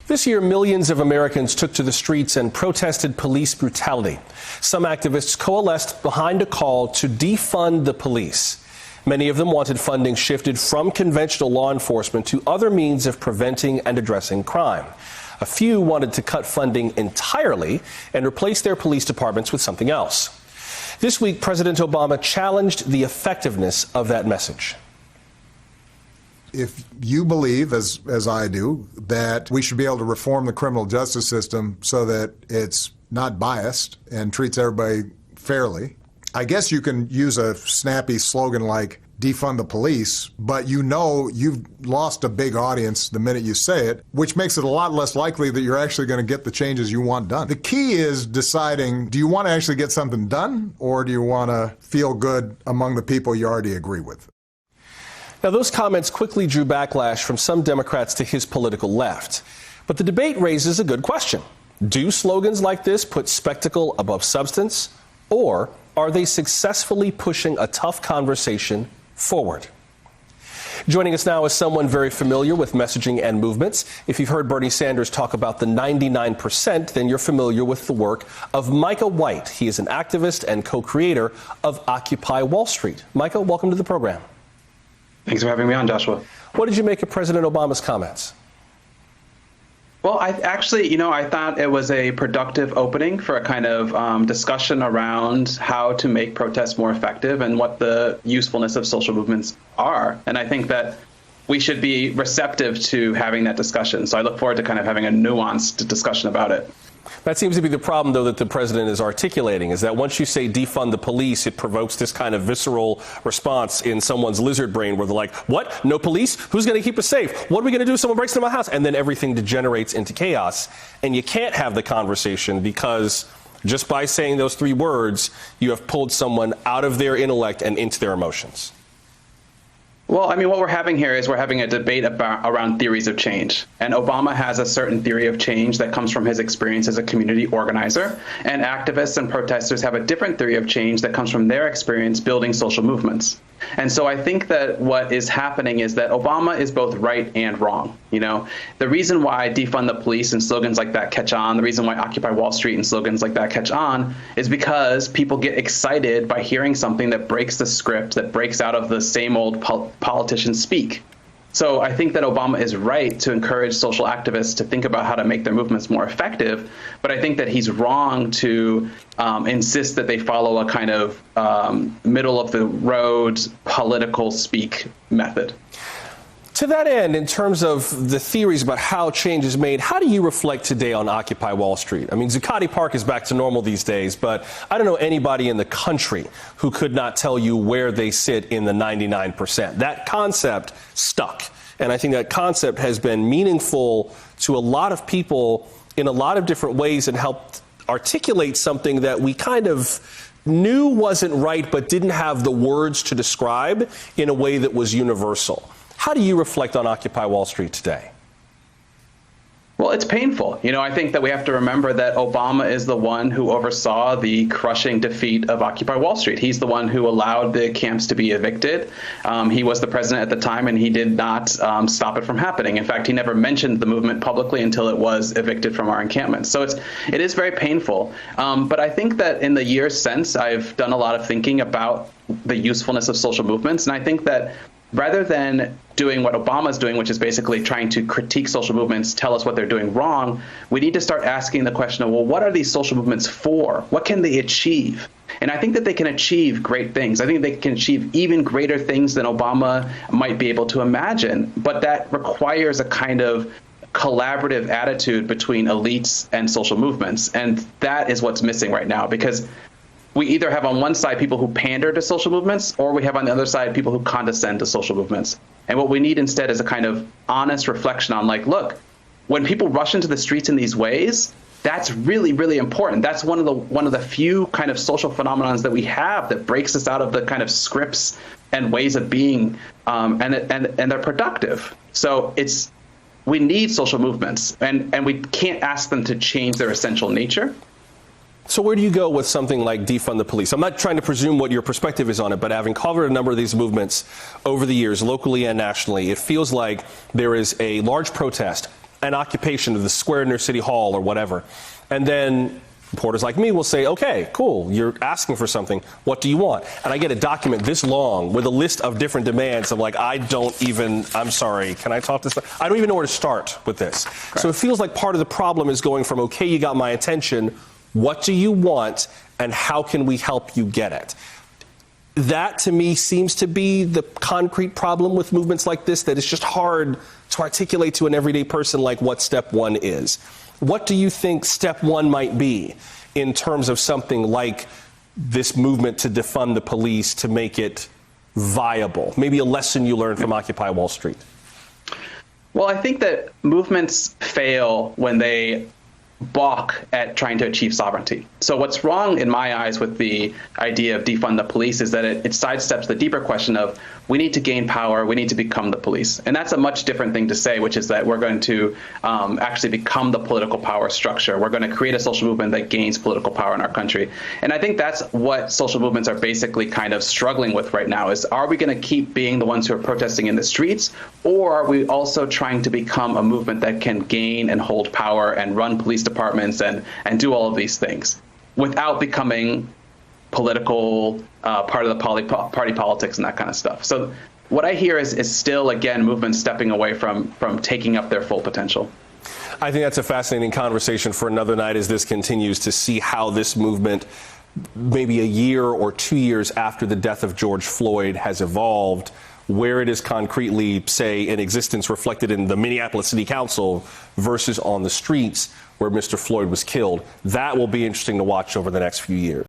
This year, millions of Americans took to the streets and protested police brutality. Some activists coalesced behind a call to defund the police. Many of them wanted funding shifted from conventional law enforcement to other means of preventing and addressing crime. A few wanted to cut funding entirely and replace their police departments with something else. This week, President Obama challenged the effectiveness of that message. If you believe, as I do, that we should be able to reform the criminal justice system so that it's not biased and treats everybody fairly, I guess you can use a snappy slogan like defund the police, but you know you've lost a big audience the minute you say it, which makes it a lot less likely that you're actually going to get the changes you want done. The key is deciding, do you want to actually get something done, or do you want to feel good among the people you already agree with? Now, those comments quickly drew backlash from some Democrats to his political left. But the debate raises a good question. Do slogans like this put spectacle above substance, or are they successfully pushing a tough conversation forward? Joining us now is someone very familiar with messaging and movements. If you've heard Bernie Sanders talk about the 99%, then you're familiar with the work of Micah White. He is an activist and co-creator of Occupy Wall Street. Micah, welcome to the program. Thanks for having me on, Joshua. What did you make of President Obama's comments? Well, I thought it was a productive opening for a kind of discussion around how to make protests more effective and what the usefulness of social movements are. And I think that we should be receptive to having that discussion. So I look forward to kind of having a nuanced discussion about it. That seems to be the problem, though, that the president is articulating, is that once you say defund the police, it provokes this kind of visceral response in someone's lizard brain where they're like, what? No police? Who's going to keep us safe? What are we going to do if someone breaks into my house? And then everything degenerates into chaos. And you can't have the conversation because just by saying those three words, you have pulled someone out of their intellect and into their emotions. Well, I mean, what we're having here is we're having a debate around theories of change. And Obama has a certain theory of change that comes from his experience as a community organizer. And activists and protesters have a different theory of change that comes from their experience building social movements. And so I think that what is happening is that Obama is both right and wrong. You know, the reason why defund the police and slogans like that catch on, the reason why Occupy Wall Street and slogans like that catch on is because people get excited by hearing something that breaks the script, that breaks out of the same old politicians speak. So I think that Obama is right to encourage social activists to think about how to make their movements more effective. But I think that he's wrong to insist that they follow a kind of middle of the road political speak method. To that end, in terms of the theories about how change is made, how do you reflect today on Occupy Wall Street? I mean, Zuccotti Park is back to normal these days, but I don't know anybody in the country who could not tell you where they sit in the 99%. That concept stuck. And I think that concept has been meaningful to a lot of people in a lot of different ways and helped articulate something that we kind of knew wasn't right, but didn't have the words to describe in a way that was universal. How do you reflect on Occupy Wall Street today? Well, it's painful. You know, I think that we have to remember that Obama is the one who oversaw the crushing defeat of Occupy Wall Street. He's the one who allowed the camps to be evicted. He was the president at the time, and he did not stop it from happening. In fact, he never mentioned the movement publicly until it was evicted from our encampments. So it is very painful. But I think that in the years since, I've done a lot of thinking about the usefulness of social movements. And I think that rather than doing what Obama's doing, which is basically trying to critique social movements, tell us what they're doing wrong, we need to start asking the question of, well, what are these social movements for? What can they achieve? And I think that they can achieve great things. I think they can achieve even greater things than Obama might be able to imagine. But that requires a kind of collaborative attitude between elites and social movements. And that is what's missing right now, because we either have on one side people who pander to social movements, or we have on the other side people who condescend to social movements. And what we need instead is a kind of honest reflection on, like, look, when people rush into the streets in these ways, that's really, really important. That's one of the few kind of social phenomenons that we have that breaks us out of the kind of scripts and ways of being, and they're productive. So we need social movements, and we can't ask them to change their essential nature. So where do you go with something like defund the police? I'm not trying to presume what your perspective is on it, but having covered a number of these movements over the years, locally and nationally, it feels like there is a large protest an occupation of the square near City Hall or whatever. And then reporters like me will say, okay, cool, you're asking for something. What do you want? And I get a document this long with a list of different demands. I'm like, I'm sorry, can I talk this? I don't even know where to start with this. Right. So it feels like part of the problem is going from, okay, you got my attention, what do you want, and how can we help you get it? That, to me, seems to be the concrete problem with movements like this, that it's just hard to articulate to an everyday person like what step one is. What do you think step one might be in terms of something like this movement to defund the police, to make it viable? Maybe a lesson you learned from Occupy Wall Street. Well, I think that movements fail when they balk at trying to achieve sovereignty. So what's wrong in my eyes with the idea of defund the police is that it sidesteps the deeper question of we need to gain power, we need to become the police. And that's a much different thing to say, which is that we're going to actually become the political power structure. We're going to create a social movement that gains political power in our country. And I think that's what social movements are basically kind of struggling with right now is, are we going to keep being the ones who are protesting in the streets, or are we also trying to become a movement that can gain and hold power and run police departments and do all of these things without becoming political, part of the party politics and that kind of stuff. So what I hear is still, again, movements stepping away from taking up their full potential. I think that's a fascinating conversation for another night as this continues, to see how this movement, maybe a year or 2 years after the death of George Floyd, has evolved, where it is concretely, say, in existence reflected in the Minneapolis City Council versus on the streets where Mr. Floyd was killed. That will be interesting to watch over the next few years.